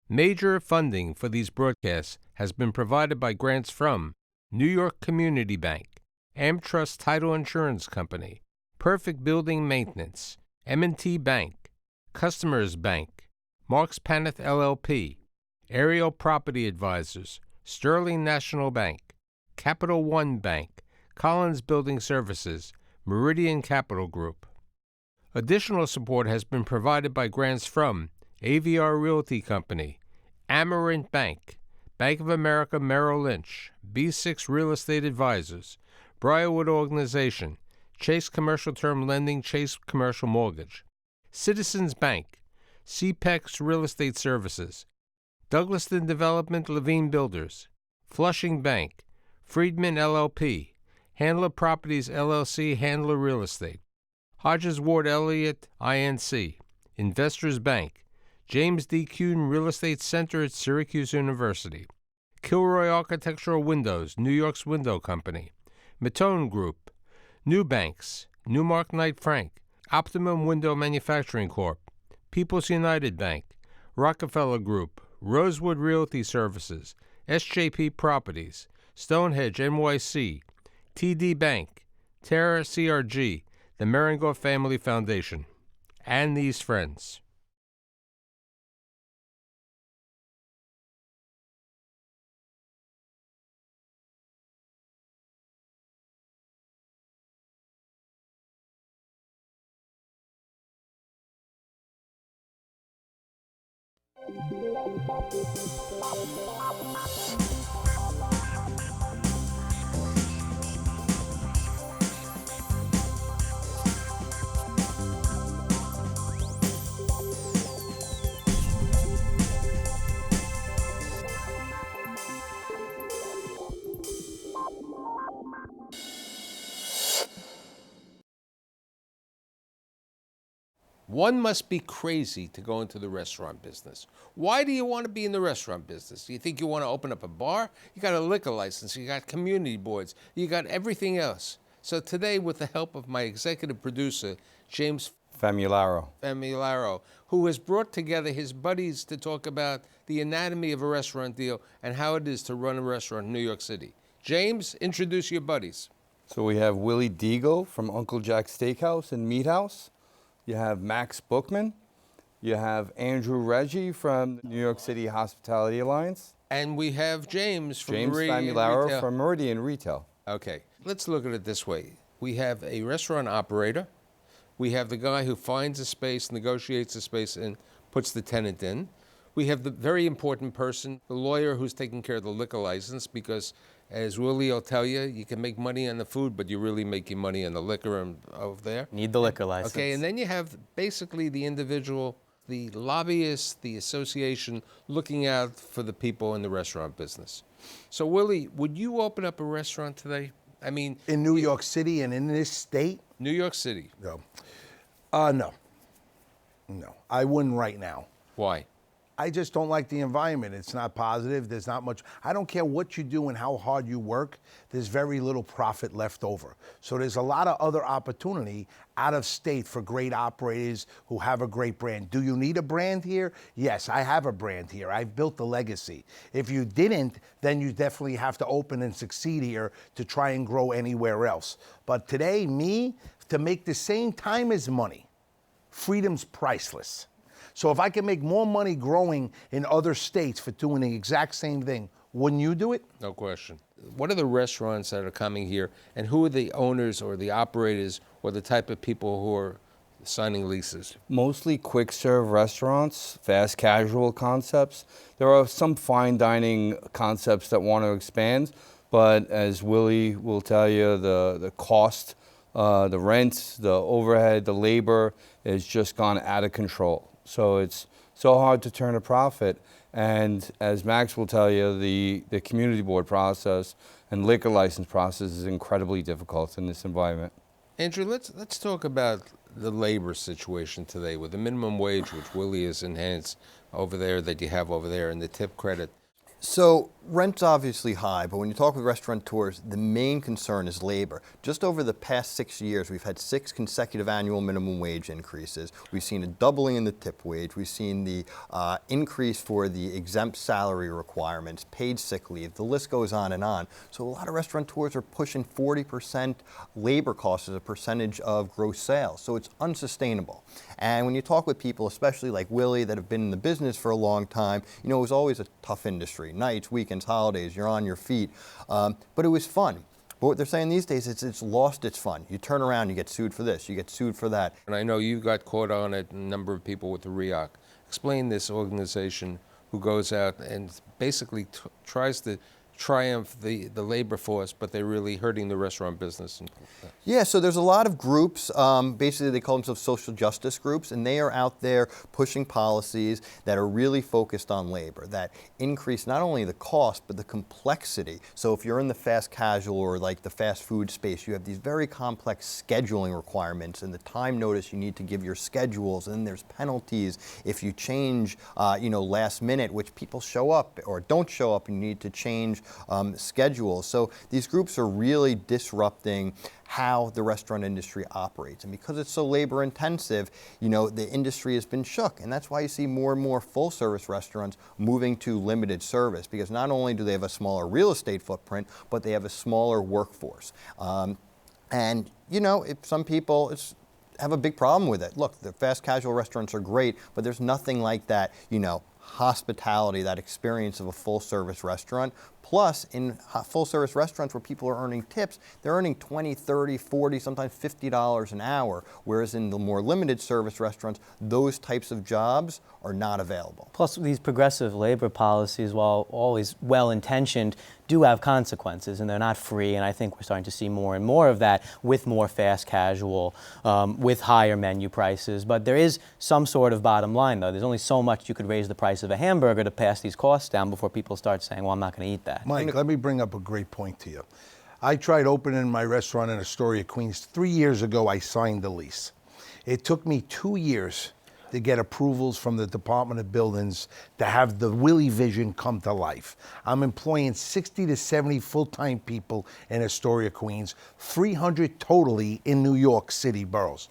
Major funding for these broadcasts has been provided by grants from New York Community Bank, AmTrust Title Insurance Company, Perfect Building Maintenance, M&T Bank, Customers Bank, Marks Paneth LLP, Ariel Property Advisors, Sterling National Bank, Capital One Bank, Collins Building Services, Meridian Capital Group. Additional support has been provided by grants from AVR Realty Company, Amerant Bank, Bank of America Merrill Lynch, B6 Real Estate Advisors, Briarwood Organization, Chase Commercial Term Lending, Chase Commercial Mortgage, Citizens Bank, CPEX Real Estate Services, Douglaston Development Levine Builders, Flushing Bank, Friedman LLP, Handler Properties LLC, Handler Real Estate, Hodges Ward Elliott INC, Investors Bank, James D. Kuhn Real Estate Center at Syracuse University, Kilroy Architectural Windows, New York's Window Company, Matone Group, New Banks, Newmark Knight Frank, Optimum Window Manufacturing Corp., People's United Bank, Rockefeller Group, Rosewood Realty Services, SJP Properties, Stonehenge NYC, TD Bank, Terra CRG, the Merengoff Family Foundation, and these friends. One must be crazy to go into the restaurant business. Why do you want to be in the restaurant business? Do you think you want to open up a bar? You got a liquor license, you got community boards, you got everything else. So today, with the help of my executive producer, James Famularo, who has brought together his buddies to talk about the anatomy of a restaurant deal and how it is to run a restaurant in New York City. James, introduce your buddies. So we have Willie Deagle from Uncle Jack's Steakhouse and Meat House. You have Max Bookman. You have Andrew Reggie from the New York City Hospitality Alliance. And we have James from Famularo from Meridian Retail. Okay, let's look at it this way. We have a restaurant operator. We have the guy who finds a space, negotiates a space, and puts the tenant in. We have the very important person, the lawyer who's taking care of the liquor license, because as Willie will tell you, you can make money on the food, but you're really making money on the liquor over there. Need the liquor license. Okay, and then you have basically the individual, the lobbyist, the association looking out for the people in the restaurant business. So Willie, would you open up a restaurant today? I mean, in New York City and in this state? New York City. No. No. I wouldn't right now. Why? I just don't like the environment. It's not positive. There's not much. I don't care what you do and how hard you work. There's very little profit left over. So there's a lot of other opportunity out of state for great operators who have a great brand. Do you need a brand here? Yes, I have a brand here. I've built a legacy. If you didn't, then you definitely have to open and succeed here to try and grow anywhere else. But today, to make the same time as money, freedom's priceless. So if I can make more money growing in other states for doing the exact same thing, wouldn't you do it? No question. What are the restaurants that are coming here, and who are the owners or the operators or the type of people who are signing leases? Mostly quick serve restaurants, fast casual concepts. There are some fine dining concepts that want to expand, but as Willie will tell you, the cost, the rent, the overhead, the labor has just gone out of control. So it's so hard to turn a profit. And as Max will tell you, the community board process and liquor license process is incredibly difficult in this environment. Andrew, let's talk about the labor situation today with the minimum wage, which Willie has enhanced over there, that you have over there, and the tip credit. So rent's obviously high, but when you talk with restaurateurs, the main concern is labor. Just over the past 6 years, we've had 6 consecutive annual minimum wage increases. We've seen a doubling in the tip wage. We've seen the increase for the exempt salary requirements, paid sick leave. The list goes on and on. So a lot of restaurateurs are pushing 40% labor costs as a percentage of gross sales. So it's unsustainable. And when you talk with people, especially like Willie, that have been in the business for a long time, you know, it was always a tough industry. Nights, weekends, holidays, you're on your feet. But it was fun. But what they're saying these days is it's lost its fun. You turn around, you get sued for this, you get sued for that. And I know you got caught on it, a number of people with the REOC. Explain this organization who goes out and basically tries to triumph the labor force, but they're really hurting the restaurant business. Yeah, so there's a lot of groups, basically they call themselves social justice groups, and they are out there pushing policies that are really focused on labor, that increase not only the cost, but the complexity. So if you're in the fast casual or like the fast food space, you have these very complex scheduling requirements and the time notice you need to give your schedules, and then there's penalties if you change, last minute, which people show up or don't show up, and you need to change schedules. So these groups are really disrupting how the restaurant industry operates. And because it's so labor intensive, the industry has been shook. And that's why you see more and more full service restaurants moving to limited service, because not only do they have a smaller real estate footprint, but they have a smaller workforce. If some people have a big problem with it. Look, the fast casual restaurants are great, but there's nothing like that, hospitality, that experience of a full service restaurant. Plus, in full service restaurants where people are earning tips, they're earning $20, $30, $40, sometimes $50 an hour. Whereas in the more limited service restaurants, those types of jobs are not available. Plus, these progressive labor policies, while always well-intentioned, do have consequences, and they're not free. And I think we're starting to see more and more of that with more fast casual, with higher menu prices. But there is some sort of bottom line, though. There's only so much you could raise the price of a hamburger to pass these costs down before people start saying, well, I'm not going to eat that. Mike, let me bring up a great point to you. I tried opening my restaurant in Astoria, Queens. 3 years ago, I signed the lease. It took me 2 years to get approvals from the Department of Buildings to have the Willie vision come to life. I'm employing 60 to 70 full-time people in Astoria, Queens, 300 totally in New York City boroughs.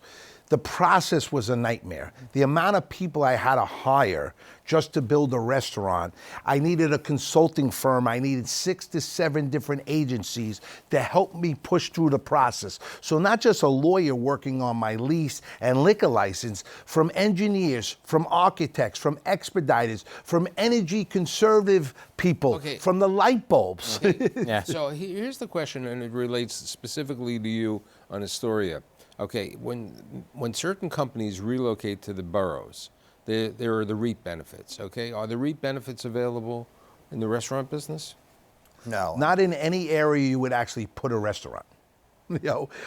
The process was a nightmare. The amount of people I had to hire just to build a restaurant. I needed a consulting firm. I needed 6 to 7 different agencies to help me push through the process. So not just a lawyer working on my lease and liquor license, from engineers, from architects, from expediters, from energy conservative people, from the light bulbs. Okay. Yeah. So here's the question, and it relates specifically to you on Astoria. Okay, when certain companies relocate to the boroughs, there are the REIT benefits, okay? Are the REIT benefits available in the restaurant business? No. Not in any area you would actually put a restaurant.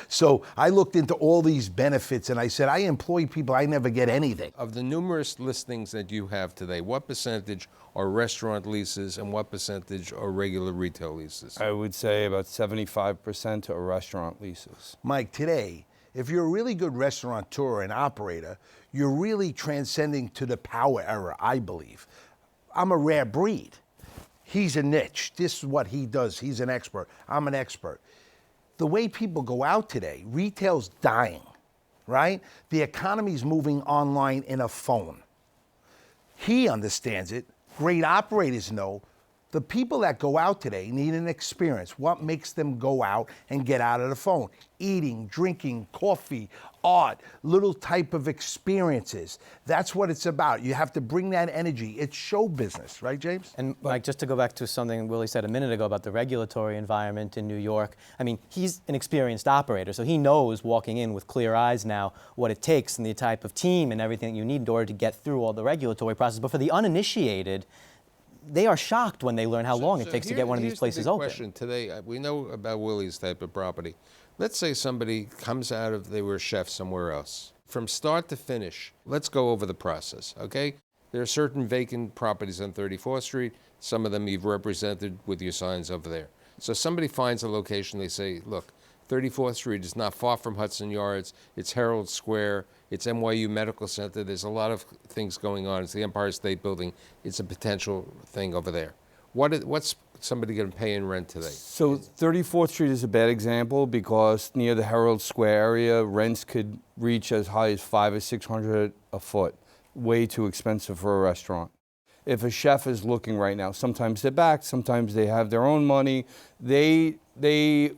So I looked into all these benefits and I said, I employ people, I never get anything. Of the numerous listings that you have today, what percentage are restaurant leases and what percentage are regular retail leases? I would say about 75% are restaurant leases. Mike, today, if you're a really good restaurateur and operator, you're really transcending to the power era, I believe. I'm a rare breed. He's a niche. This is what he does. He's an expert. I'm an expert. The way people go out today, retail's dying, right? The economy's moving online in a phone. He understands it. Great operators know. The people that go out today need an experience. What makes them go out and get out of the phone? Eating, drinking, coffee, art, little type of experiences. That's what it's about. You have to bring that energy. It's show business, right, James? And Mike, just to go back to something Willie said a minute ago about the regulatory environment in New York, I mean, he's an experienced operator, so he knows walking in with clear eyes now what it takes and the type of team and everything you need in order to get through all the regulatory process. But for the uninitiated, they are shocked when they learn how long it takes to get one of these places open. Question today, we know about Willie's type of property. Let's say somebody comes out of, they were a chef somewhere else. From start to finish, let's go over the process, okay? There are certain vacant properties on 34th Street. Some of them you've represented with your signs over there. So somebody finds a location, they say, look, 34th Street is not far from Hudson Yards. It's Herald Square. It's NYU Medical Center. There's a lot of things going on. It's the Empire State Building. It's a potential thing over there. What's somebody going to pay in rent today? So 34th Street is a bad example because near the Herald Square area, rents could reach as high as $500 or $600 a foot. Way too expensive for a restaurant. If a chef is looking right now, sometimes they're back, sometimes they have their own money. They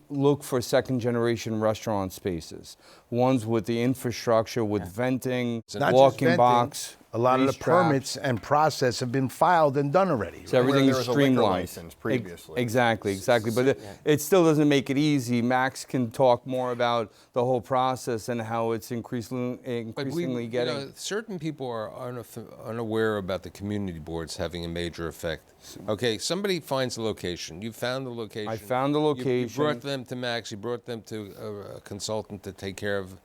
look for second-generation restaurant spaces, ones with the infrastructure, with venting, Not just walking venting, box. A lot of the grease traps. permits and process have been filed and done already. So everything Where is there was a liquor streamlined. license previously. Exactly. But it still doesn't make it easy. Max can talk more about the whole process and how it's increasingly getting. Certain people are unaware about the community boards having a major effect. Okay, somebody finds a location. You found the location. I found the You location. brought them to Max. You brought them to a consultant to take care of.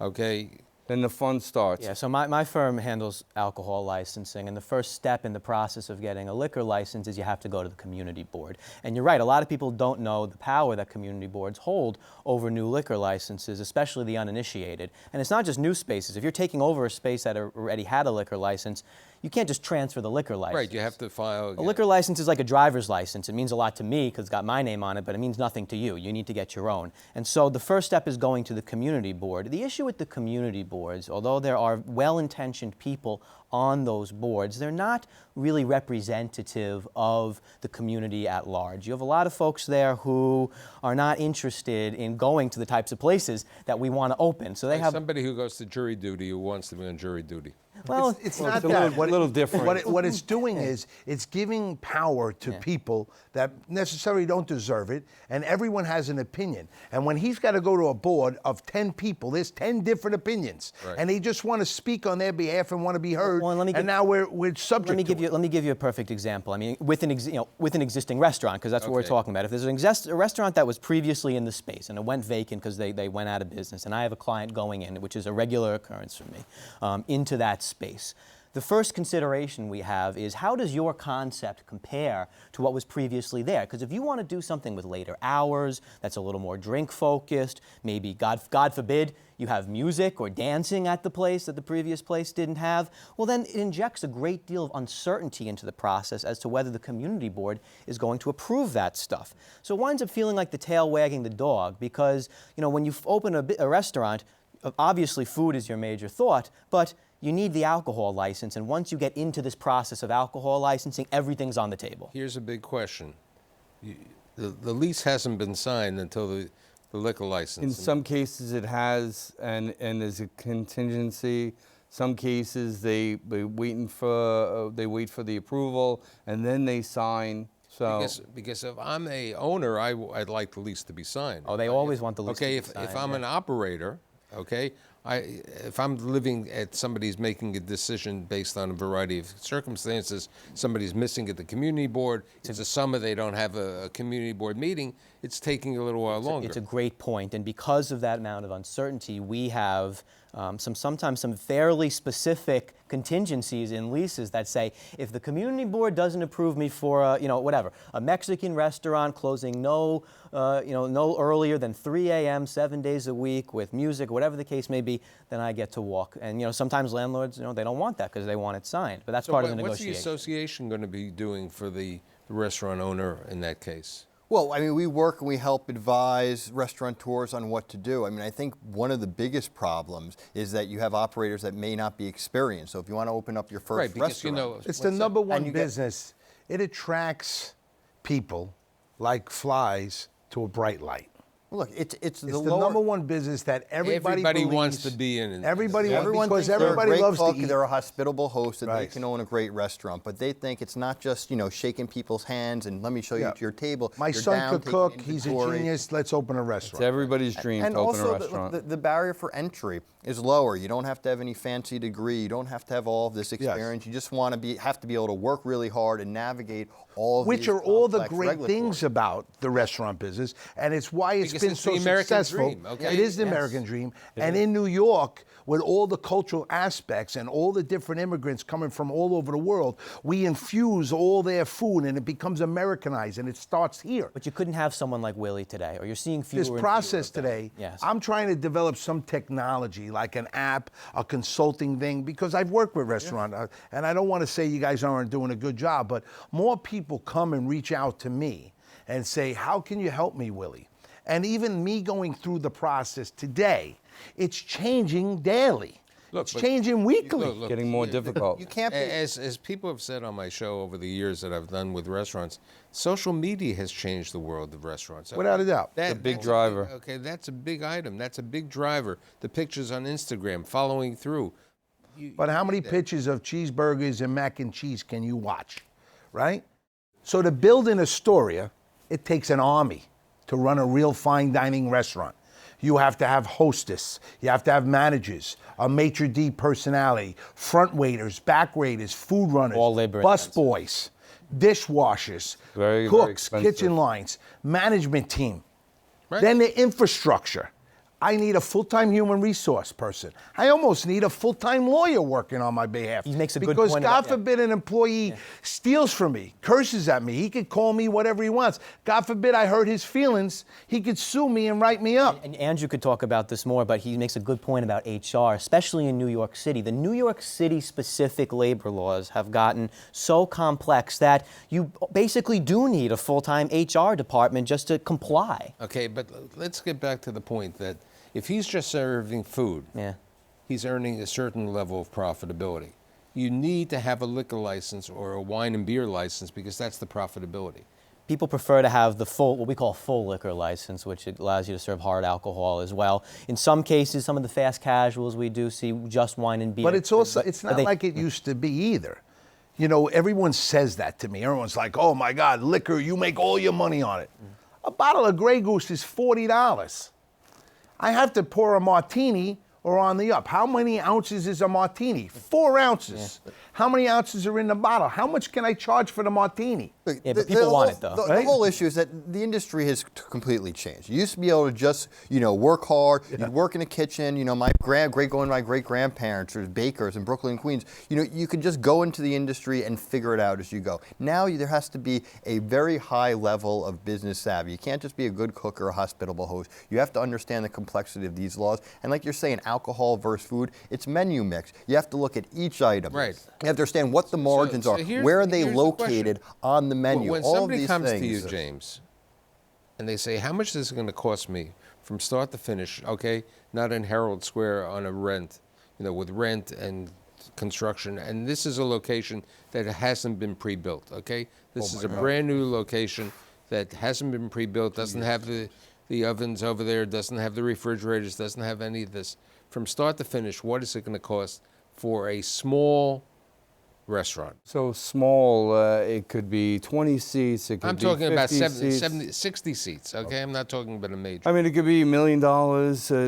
Okay. Then the fun starts. Yeah, so my firm handles alcohol licensing, and the first step in the process of getting a liquor license is you have to go to the community board. And you're right, a lot of people don't know the power that community boards hold over new liquor licenses, especially the uninitiated. And it's not just new spaces. If you're taking over a space that already had a liquor license, you can't just transfer the liquor license. Right, you have to file again. A liquor license is like a driver's license. It means a lot to me because it's got my name on it, but it means nothing to you. You need to get your own. And so the first step is going to the community board. The issue with the community boards, although there are well-intentioned people on those boards, they're not really representative of the community at large. You have a lot of folks there who are not interested in going to the types of places that we want to open. So they Like have somebody who goes to jury duty who wants to be on jury duty. well, It's not a that. little different. What it's doing is it's giving power to people that necessarily don't deserve it, and everyone has an opinion. And when he's got to go to a board of 10 people, there's 10 different opinions, and they just want to speak on their behalf and want to be heard. Well, and now we're subject Let me to give it. you. Let me give you a perfect example. I mean, with an existing restaurant, because that's what we're talking about. If there's a restaurant that was previously in the space and it went vacant because they went out of business, and I have a client going in, which is a regular occurrence for me, into that space. The first consideration we have is how does your concept compare to what was previously there? Because if you want to do something with later hours, that's a little more drink focused, maybe God forbid you have music or dancing at the place that the previous place didn't have, well then it injects a great deal of uncertainty into the process as to whether the community board is going to approve that stuff. So it winds up feeling like the tail wagging the dog because, when you open a restaurant, obviously food is your major thought, but you need the alcohol license, and once you get into this process of alcohol licensing, everything's on the table. Here's a big question. The lease hasn't been signed until the liquor license. In some cases it has, and there's a contingency. Some cases they wait for the approval and then they sign. So Because if I'm a owner, I'd like the lease to be signed. Oh, they always want the lease to be Okay, signed, if I'm an operator, okay, if I'm living at somebody's making a decision based on a variety of circumstances, somebody's missing at the community board, it's a summer, they don't have a community board meeting, it's taking a little while longer. It's a great point, and because of that amount of uncertainty, we have sometimes some fairly specific contingencies in leases that say, if the community board doesn't approve me for a Mexican restaurant closing no earlier than 3 a.m. 7 days a week with music, whatever the case may be, then I get to walk. And sometimes landlords, they don't want that because they want it signed, but that's part of the negotiation. What's the association going to be doing for the restaurant owner in that case? Well, I mean, we work and we help advise restaurateurs on what to do. I mean, I think one of the biggest problems is that you have operators that may not be experienced. So if you want to open up your first restaurant, it's the number one business. It attracts people like flies to a bright light. look, it's the number one business that everybody wants to be in. Everybody wants, Everyone because thinks they're a everybody great loves cook, to eat. they're a hospitable host, and they Right. can own a great restaurant. But they think it's not just shaking people's hands and let me show you to your table. My You're son down, could taking cook. He's a inventory. genius. Let's open a it's restaurant. everybody's dream And to open a also, restaurant. the barrier for entry is lower. You don't have to have any fancy degree. You don't have to have all of this experience. You just want to have to be able to work really hard and navigate all of Which these are all the complex great regulatory. things about the restaurant business, and it's why it's Because been it's so the American successful. dream, okay? It is the Yes. American dream. And in New York, with all the cultural aspects and all the different immigrants coming from all over the world, we infuse all their food and it becomes Americanized, and it starts here. But you couldn't have someone like Willie today, or you're seeing fewer This and process fewer of them. today, Yes. I'm trying to develop some technology, like an app, a consulting thing, because I've worked with restaurants, and I don't want to say you guys aren't doing a good job, but more people come and reach out to me and say, how can you help me, Willie? And even me going through the process today, it's changing daily. Look, It's but- changing weekly. Look, Getting more you- difficult. You can't be. As people have said on my show over the years that I've done with restaurants, social media has changed the world of restaurants. Without a doubt. a big That's driver. Okay, that's a big item. That's a big driver. The pictures on Instagram, following through. But how many pictures of cheeseburgers and mac and cheese can you watch, right? So to build in Astoria, it takes an army to run a real fine dining restaurant. You have to have hostess, you have to have managers, a maitre d' personality, front waiters, back waiters, food runners, All labor bus intensive. boys, dishwashers, Very cooks, expensive. kitchen lines, management team. Right. Then the infrastructure. I need a full-time human resource person. I almost need a full-time lawyer working on my behalf. He makes a good because point God about- yeah. forbid an employee steals from me, curses at me. He could call me whatever he wants. God forbid I hurt his feelings. He could sue me and write me up. And Andrew could talk about this more, but he makes a good point about HR, especially in New York City. The New York City specific labor laws have gotten so complex that you basically do need a full-time HR department just to comply. Okay, but let's get back to the point that if he's just serving food, Yeah. he's earning a certain level of profitability. You need to have a liquor license or a wine and beer license because that's the profitability. People prefer to have the full, what we call full liquor license, which allows you to serve hard alcohol as well. In some cases, some of the fast casuals we do see just wine and beer. But it's also, it's but not they- like it used to be either. You know, everyone says that to me. Everyone's like, oh my God, liquor, you make all your money on it. A bottle of Grey Goose is $40. I have to pour a martini or on the up. How many ounces is a martini? 4 ounces. How many ounces are in the bottle? How much can I charge for the martini? Look, Yeah, but people want it, though, The right? whole issue is that the industry has completely changed. You used to be able to just, work hard. You'd work in a kitchen. My great grandparents or bakers in Brooklyn, Queens. You could just go into the industry and figure it out as you go. Now there has to be a very high level of business savvy. You can't just be a good cook or a hospitable host. You have to understand the complexity of these laws. And like you're saying, alcohol versus food, it's menu mix. You have to look at each item. Right. You have to understand what the margins so are. here's- Where are they here's the located on the menu? When all of somebody these comes things. to you, James, and they say, how much is this going to cost me from start to finish, okay, not in Herald Square on a rent, with rent and construction, and this is a location that hasn't been pre-built, okay? This is a brand new location that hasn't been pre-built, doesn't have the ovens over there, doesn't have the refrigerators, doesn't have any of this. From start to finish, what is it going to cost for a small restaurant? So small, it could be 20 seats, it could I'm be talking 50 about seats. 60 seats, okay? I'm not talking about a major. I mean, it could be $1 million,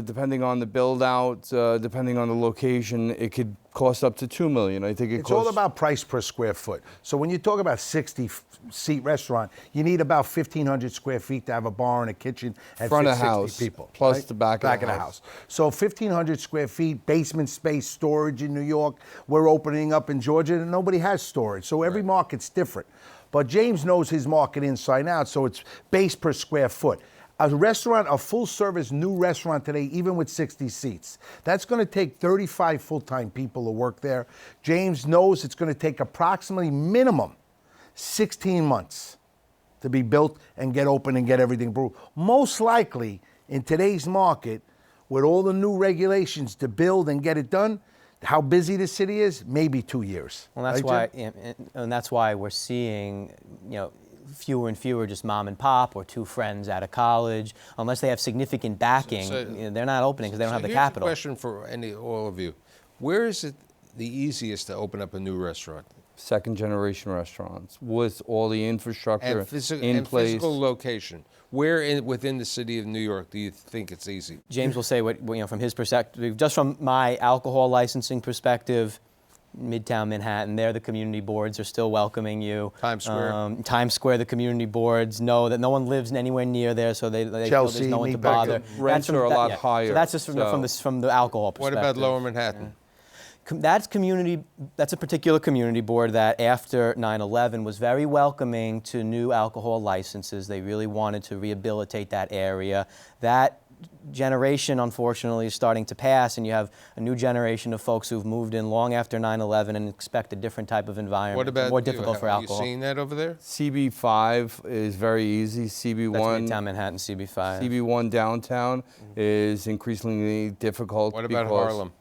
depending on the build out, depending on the location. It could cost up to $2 million. I think it It's costs. all about price per square foot. So when you talk about 60-seat restaurant, you need about 1,500 square feet to have a bar and a kitchen and Front fit of 60 house, people. plus the back of the house. So 1,500 square feet, basement space, storage in New York. We're opening up in Georgia, and nobody has storage. So every market's different. But James knows his market inside out, so it's base per square foot. A restaurant, a full-service new restaurant today, even with 60 seats, that's going to take 35 full-time people to work there. James knows it's going to take approximately minimum 16 months to be built and get open and get everything approved. Most likely, in today's market, with all the new regulations to build and get it done, how busy the city is, maybe 2 years. Well, that's Right, why, Jim? and that's why we're seeing, fewer and fewer just mom and pop or two friends out of college, unless they have significant backing. They're not opening because they don't have the capital. Here's a question for all of you. Where is it the easiest to open up a new restaurant? Second generation restaurants with all the infrastructure And, in place. physical location. Where within the city of New York do you think it's easy? James will say what from his perspective, just from my alcohol licensing perspective, Midtown Manhattan, there the community boards are still welcoming you. Times Square. Times Square, the community boards know that no one lives anywhere near there, so they feel Chelsea, there's no one to Meatpacking. bother. Rents are a lot higher, So that's just from the alcohol What perspective. about Lower Manhattan? That's a particular community board that after 9/11 was very welcoming to new alcohol licenses. They really wanted to rehabilitate that area. That generation, unfortunately, is starting to pass, and you have a new generation of folks who've moved in long after 9/11 and expect a different type of environment. What about more you? difficult for Are alcohol. you seeing that over there? CB5 is very easy. That's CB1, Midtown Manhattan, CB5. CB1 downtown is increasingly difficult. What about because Harlem?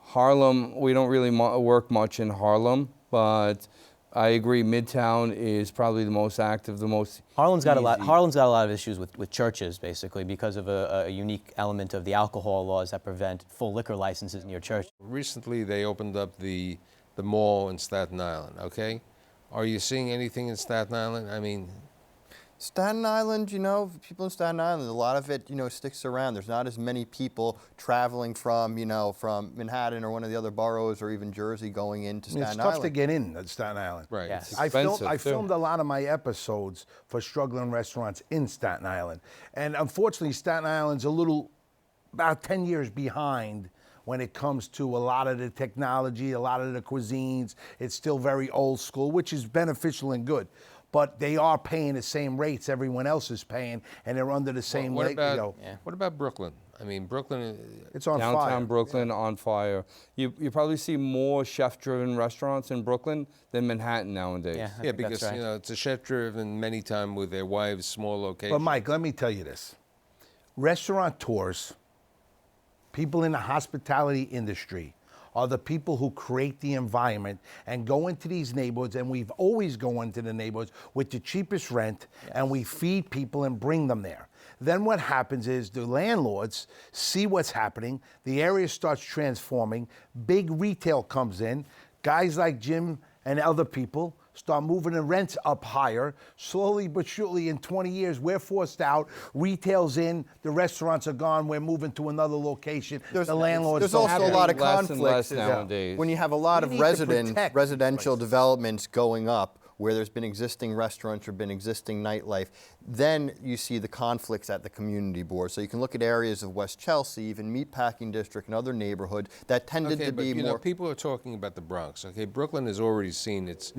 Harlem, we don't really work much in Harlem, but I agree. Midtown is probably the most active, the most. Harlem's got a lot. easy. Harlem's got a lot of issues with churches, basically, because of a unique element of the alcohol laws that prevent full liquor licenses in your church. Recently, they opened up the mall in Staten Island, okay? Are you seeing anything in Staten Island? I mean, Staten Island, you know, people in Staten Island, a lot of it, you know, sticks around. There's not as many people traveling from, you know, from Manhattan or one of the other boroughs or even Jersey going into Staten It's Island. tough to get in at Staten Island. right. Yeah. it's I expensive, too. filmed a lot of my episodes for struggling restaurants in Staten Island. And unfortunately, Staten Island's about 10 years behind when it comes to a lot of the technology, a lot of the cuisines. It's still very old school, which is beneficial and good. But they are paying the same rates everyone else is paying, and they're under the same What rate. about, what about Brooklyn? I mean, Brooklyn, It's on Downtown fire. Brooklyn on fire. You probably see more chef-driven restaurants in Brooklyn than Manhattan nowadays. Yeah, I yeah, think because, that's right. you know, it's a chef-driven many times with their wives' small locations. But Mike, let me tell you this. Restaurateurs, people in the hospitality industry, are the people who create the environment and go into these neighborhoods, and we've always gone into the neighborhoods with the cheapest rent, and we feed people and bring them there. Then what happens is the landlords see what's happening, the area starts transforming, big retail comes in, guys like Jim and other people start moving the rents up higher. Slowly but surely, in 20 years, we're forced out. Retail's in, the restaurants are gone, we're moving to another location. The landlords There's don't also a care. lot of Less and less conflicts nowadays. when you have a lot We of need to protect residential places. developments going up where there's been existing restaurants or been existing nightlife. Then you see the conflicts at the community board. So you can look at areas of West Chelsea, even Meatpacking District and other neighborhoods that tended okay, to but be you more. know, people are talking about the Bronx. Okay, Brooklyn has already seen its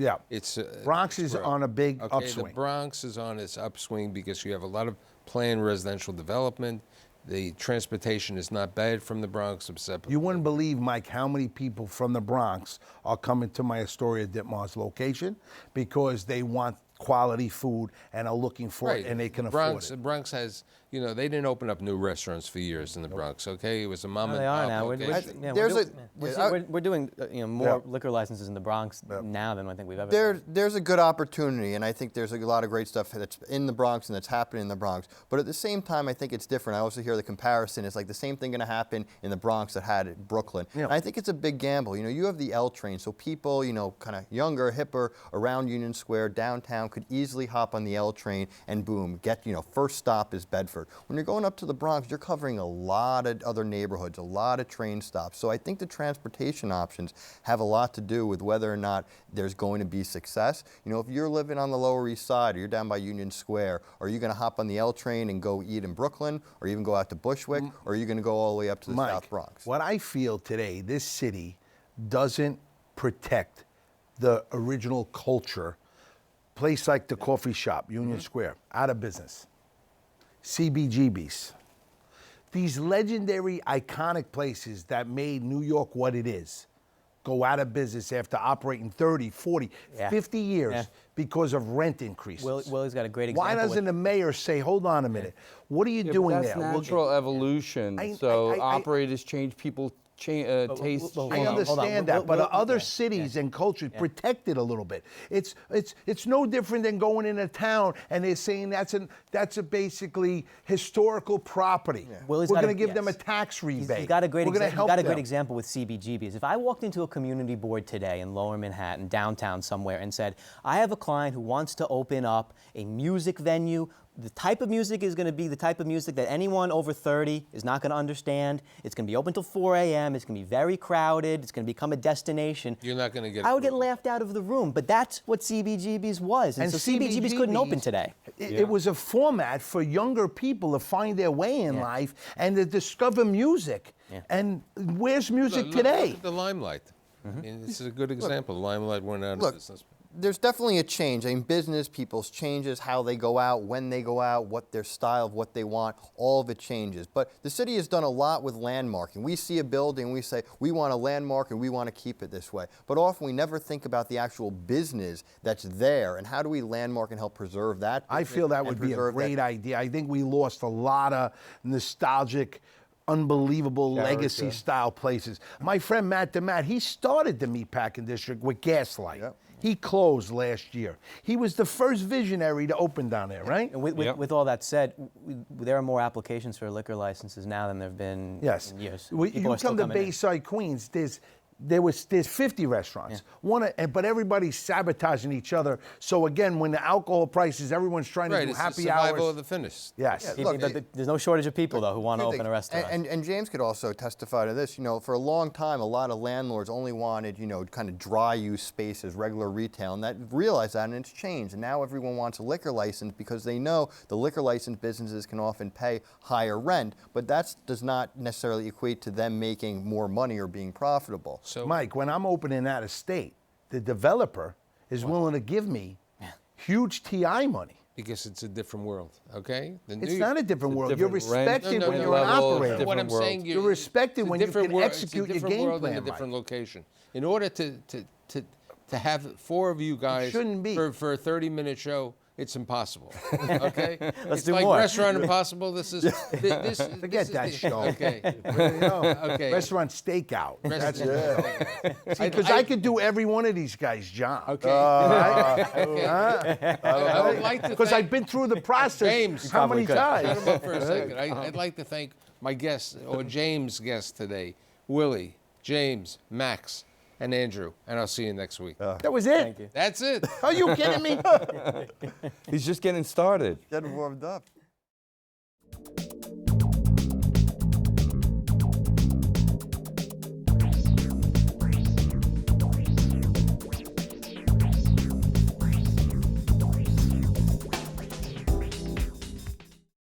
Bronx is growth. on a big Okay, upswing. the Bronx is on its upswing because you have a lot of planned residential development. The transportation is not bad from the Bronx, except You wouldn't believe, Mike, how many people from the Bronx are coming to my Astoria Ditmars location because they want quality food and are looking for it, and they can afford The it. Bronx has, you know, they didn't open up new restaurants for years in the Bronx. Okay, it was a mom No, and they are pop now. location. We're doing more liquor licenses in the Bronx now than I think we've ever done. There's a good opportunity, and I think there's a lot of great stuff that's in the Bronx and that's happening in the Bronx. But at the same time, I think it's different. I also hear the comparison. It's like the same thing going to happen in the Bronx that had in Brooklyn. Yeah. And I think it's a big gamble. You know, you have the L train, so people, you know, kind of younger, hipper, around Union Square, downtown, could easily hop on the L train and boom, get, you know, first stop is Bedford. When you're going up to the Bronx, you're covering a lot of other neighborhoods, a lot of train stops. So I think the transportation options have a lot to do with whether or not there's going to be success. You know, if you're living on the Lower East Side or you're down by Union Square, are you going to hop on the L train and go eat in Brooklyn, or even go out to Bushwick, or are you going to go all the way up to the Mike, South Bronx? what I feel today, this city doesn't protect the original culture. Place like the coffee shop, Union Square, out of business. CBGB's. These legendary, iconic places that made New York what it is go out of business after operating 30, 40, Yeah. 50 years Yeah. because of rent increases. Willie's got a great example. Why doesn't the mayor say, hold on a minute, what are you Yeah, but doing that's there? We'll- natural evolution. I- So I- operators change, people taste. well, I Hold on, understand that, but Will- other yeah, cities and cultures protect it a little bit. It's no different than going in a town and they're saying that's a basically historical property. Willie's We're got going to give them a yes. tax rebate. He's got a great We're gonna example. help Great them. example with CBGBs. If I walked into a community board today in Lower Manhattan, downtown somewhere, and said, I have a client who wants to open up a music venue, the type of music is going to be the type of music that anyone over 30 is not going to understand. It's going to be open till 4 a.m. It's going to be very crowded. It's going to become a destination. You're not going to get. I would get laughed out of the room, but that's what CBGB's was. And so CBGB's couldn't open today. It was a format for younger people to find their way in life and to discover music. Yeah. And where's music Look today? at the Limelight. I mean, this is a good example. Limelight went out of Look, business. there's definitely a change. I mean, business, people's changes, how they go out, when they go out, what their style of what they want, all of it changes. But the city has done a lot with landmarking. We see a building, we say, we want a landmark and we want to keep it this way. But often we never think about the actual business that's there and how do we landmark and help preserve that I business feel that and would be a preserve great that. idea. I think we lost a lot of nostalgic, unbelievable legacy style places. My friend Matt DeMatt, he started the Meatpacking District with Gaslight. Yep. He closed last year. He was the first visionary to open down there, right? And with all that said, there are more applications for liquor licenses now than there have been in years. You People are still come to coming in. Bayside, Queens, there's 50 restaurants. But everybody's sabotaging each other. So again, when the alcohol prices, everyone's trying to do It's the happy survival hours. of the fittest. Yes. Look, But there's no shortage of people, though, who want to open a restaurant. And James could also testify to this. You know, for a long time, a lot of landlords only wanted, you know, kind of dry use spaces, regular retail, and that realized that, and it's changed. And now everyone wants a liquor license because they know the liquor license businesses can often pay higher rent, but that does not necessarily equate to them making more money or being profitable. So, Mike, when I'm opening that estate, the developer is willing to give me huge TI money. because it's a different world, okay? It's not a different world. You're different rent, respected No, when no, you're an level, operator. different What I'm world. saying, You're respected it's a when you different can world- execute it's a your different game world in plan, a different Mike. location. In order to have 4 of you guys shouldn't be. for a 30-minute show, it's impossible. Okay, Let's it's do like more. Restaurant Impossible. This is Forget that show. Okay, You know, okay. Restaurant stakeout. That's I- because I could do every one of these guys' job. Okay. Okay. I would like to Because thank I've been through the process James. how many Probably could. times? Shut him up for a second. I'd like to thank my guests, or James' guest today, Willie, James, Max, and Andrew. And I'll see you next week. That was it. Thank you. That's it. Are you kidding me? He's just getting started. Getting warmed up.